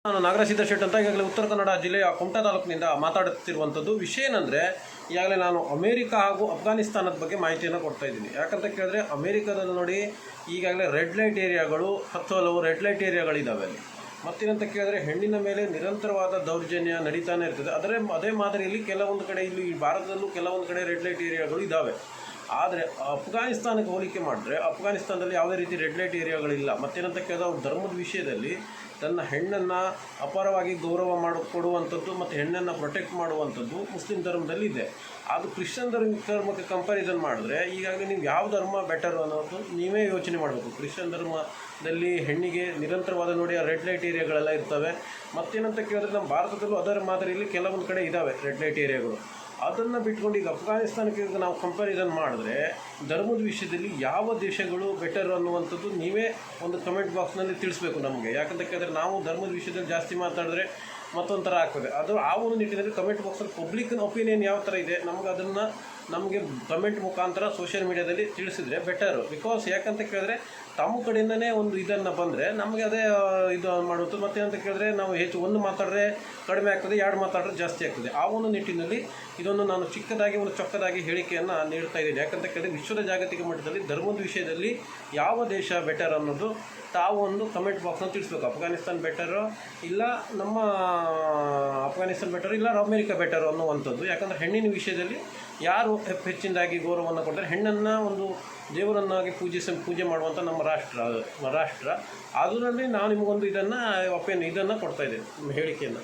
ನಾನು ನಾಗರಾಜ್ ಶೆಟ್ ಅಂತ ಈಗಾಗಲೇ ಉತ್ತರ ಕನ್ನಡ ಜಿಲ್ಲೆಯ ಕುಮಟಾ ತಾಲೂಕಿನಿಂದ ಮಾತಾಡುತ್ತಿರುವಂಥದ್ದು. ವಿಷಯ ಏನಂದರೆ, ಈಗಾಗಲೇ ನಾನು ಅಮೇರಿಕ ಹಾಗೂ ಅಫ್ಘಾನಿಸ್ತಾನದ ಬಗ್ಗೆ ಮಾಹಿತಿಯನ್ನು ಕೊಡ್ತಾ ಇದ್ದೀನಿ. ಯಾಕಂತ ಕೇಳಿದ್ರೆ, ಅಮೇರಿಕಾದಲ್ಲಿ ನೋಡಿ ಈಗಾಗಲೇ ರೆಡ್ ಲೈಟ್ ಏರಿಯಾಗಳು, ಹಲವು ರೆಡ್ ಲೈಟ್ ಏರಿಯಾಗಳಿದ್ದಾವೆ ಅಲ್ಲಿ. ಮತ್ತೇನಂತ ಕೇಳಿದ್ರೆ, ಹೆಣ್ಣಿನ ಮೇಲೆ ನಿರಂತರವಾದ ದೌರ್ಜನ್ಯ ನಡೀತಾನೆ ಇರ್ತದೆ. ಅದೇ ಮಾದರಿಯಲ್ಲಿ ಕೆಲವೊಂದು ಕಡೆ ಇಲ್ಲಿ ಭಾರತದಲ್ಲೂ ಕೆಲವೊಂದು ಕಡೆ ರೆಡ್ ಲೈಟ್ ಏರಿಯಾಗಳು ಇದ್ದಾವೆ. ಆದರೆ ಅಫ್ಘಾನಿಸ್ತಾನಕ್ಕೆ ಹೋಲಿಕೆ ಮಾಡಿದ್ರೆ ಅಫ್ಘಾನಿಸ್ತಾನದಲ್ಲಿ ಯಾವುದೇ ರೀತಿ ರೆಡ್ ಲೈಟ್ ಏರಿಯಾಗಳಿಲ್ಲ. ಮತ್ತೇನಂತ ಕೇಳಿದ್ರೆ, ಅವ್ರ ಧರ್ಮದ ವಿಷಯದಲ್ಲಿ ತನ್ನ ಹೆಣ್ಣನ್ನು ಅಪಾರವಾಗಿ ಗೌರವ ಕೊಡುವಂಥದ್ದು ಮತ್ತು ಹೆಣ್ಣನ್ನು ಪ್ರೊಟೆಕ್ಟ್ ಮಾಡುವಂಥದ್ದು ಮುಸ್ಲಿಂ ಧರ್ಮದಲ್ಲಿ ಇದೆ. ಅದು ಕ್ರಿಶ್ಚಿಯನ್ ಧರ್ಮಕ್ಕೆ ಕಂಪ್ಯಾರಿಸನ್ ಮಾಡಿದ್ರೆ ಈಗಾಗಲೇ ನೀವು ಯಾವ ಧರ್ಮ ಬೆಟರ್ ಅನ್ನೋದು ನೀವೇ ಯೋಚನೆ ಮಾಡಬೇಕು. ಕ್ರಿಶ್ಚಿಯನ್ ಧರ್ಮದಲ್ಲಿ ಹೆಣ್ಣಿಗೆ ನಿರಂತರವಾದ ನೋಡಿ ಆ ರೆಡ್ ಲೈಟ್ ಏರಿಯಾಗಳೆಲ್ಲ ಇರ್ತವೆ. ಮತ್ತೇನಂತ ಕೇಳಿದ್ರೆ, ನಮ್ಮ ಭಾರತದಲ್ಲೂ ಅದರ ಮಾದರಿಯಲ್ಲಿ ಕೆಲವೊಂದು ಕಡೆ ಇದ್ದಾವೆ ರೆಡ್ ಲೈಟ್ ಏರಿಯಾಗಳು. ಅದನ್ನು ಬಿಟ್ಕೊಂಡು ಈಗ ಅಫ್ಘಾನಿಸ್ತಾನಕ್ಕೆ ನಾವು ಕಂಪ್ಯಾರಿಸನ್ ಮಾಡಿದ್ರೆ ಧರ್ಮದ ವಿಷಯದಲ್ಲಿ ಯಾವ ದೇಶಗಳು ಬೆಟರ್ ಅನ್ನುವಂಥದ್ದು ನೀವೇ ಒಂದು ಕಮೆಂಟ್ ಬಾಕ್ಸ್ನಲ್ಲಿ ತಿಳಿಸ್ಬೇಕು ನಮಗೆ. ಯಾಕಂತ ಕೇಳಿದ್ರೆ, ನಾವು ಧರ್ಮದ ವಿಷಯದಲ್ಲಿ ಜಾಸ್ತಿ ಮಾತಾಡಿದ್ರೆ ಮತ್ತೊಂಥರ ಆಗ್ತದೆ. ಅದು ಆ ಒಂದು ನಿಟ್ಟಿನಲ್ಲಿ ಕಮೆಂಟ್ ಬಾಕ್ಸಲ್ಲಿ ಪಬ್ಲಿಕ್ ಒಪಿನಿಯನ್ ಯಾವ ಥರ ಇದೆ ನಮಗೆ ಕಮೆಂಟ್ ಮುಖಾಂತರ ಸೋಷಿಯಲ್ ಮೀಡಿಯಾದಲ್ಲಿ ತಿಳಿಸಿದರೆ ಬೆಟರು. ಬಿಕಾಸ್ ಯಾಕಂತ ಕೇಳಿದ್ರೆ, ತಮ್ಮ ಕಡೆಯಿಂದನೇ ಒಂದು ಇದನ್ನು ಬಂದರೆ ನಮಗೆ ಅದೇ ಇದು ಮಾಡೋದು. ಮತ್ತೇನಂತ ಕೇಳಿದ್ರೆ, ನಾವು ಹೆಚ್ಚು ಒಂದು ಮಾತಾಡಿದ್ರೆ ಕಡಿಮೆ ಆಗ್ತದೆ, ಎರಡು ಮಾತಾಡಿದ್ರೆ ಜಾಸ್ತಿ ಆಗ್ತದೆ. ಆ ಒಂದು ನಿಟ್ಟಿನಲ್ಲಿ ಇದನ್ನು ನಾನು ಚಿಕ್ಕದಾಗಿ ಒಂದು ಚೊಕ್ಕದಾಗಿ ಹೇಳಿಕೆಯನ್ನು ನೀಡ್ತಾ ಇದ್ದೀನಿ. ಯಾಕಂತ ಕೇಳಿದ್ರೆ, ವಿಶ್ವದ ಜಾಗತಿಕ ಮಟ್ಟದಲ್ಲಿ ಧರ್ಮದ ವಿಷಯದಲ್ಲಿ ಯಾವ ದೇಶ ಬೆಟರ್ ಅನ್ನೋದು ತಾವು ಒಂದು ಕಮೆಂಟ್ ಬಾಕ್ಸ್ನ ತಿಳಿಸ್ಬೇಕು. ಅಫ್ಘಾನಿಸ್ತಾನ ಬೆಟರು ಇಲ್ಲ ನಮ್ಮ ಅಫ್ಘಾನಿಸ್ತಾನ ಬೆಟರು ಇಲ್ಲ ಅಮೇರಿಕ ಬೆಟರು ಅನ್ನುವಂಥದ್ದು. ಯಾಕಂದರೆ ಹೆಣ್ಣಿನ ವಿಷಯದಲ್ಲಿ ಯಾರು ಹೆಚ್ಚಿನದಾಗಿ ಗೌರವವನ್ನು ಕೊಡ್ತಾರೆ, ಹೆಣ್ಣನ್ನು ಒಂದು ದೇವರನ್ನಾಗಿ ಪೂಜೆ ಮಾಡುವಂಥ ನಮ್ಮ ರಾಷ್ಟ್ರ ಅದರಲ್ಲಿ ನಾವು ನಿಮಗೊಂದು ಇದನ್ನು ಕೊಡ್ತಾ ಇದ್ದೇನೆ ಹೇಳಿಕೆಯನ್ನು.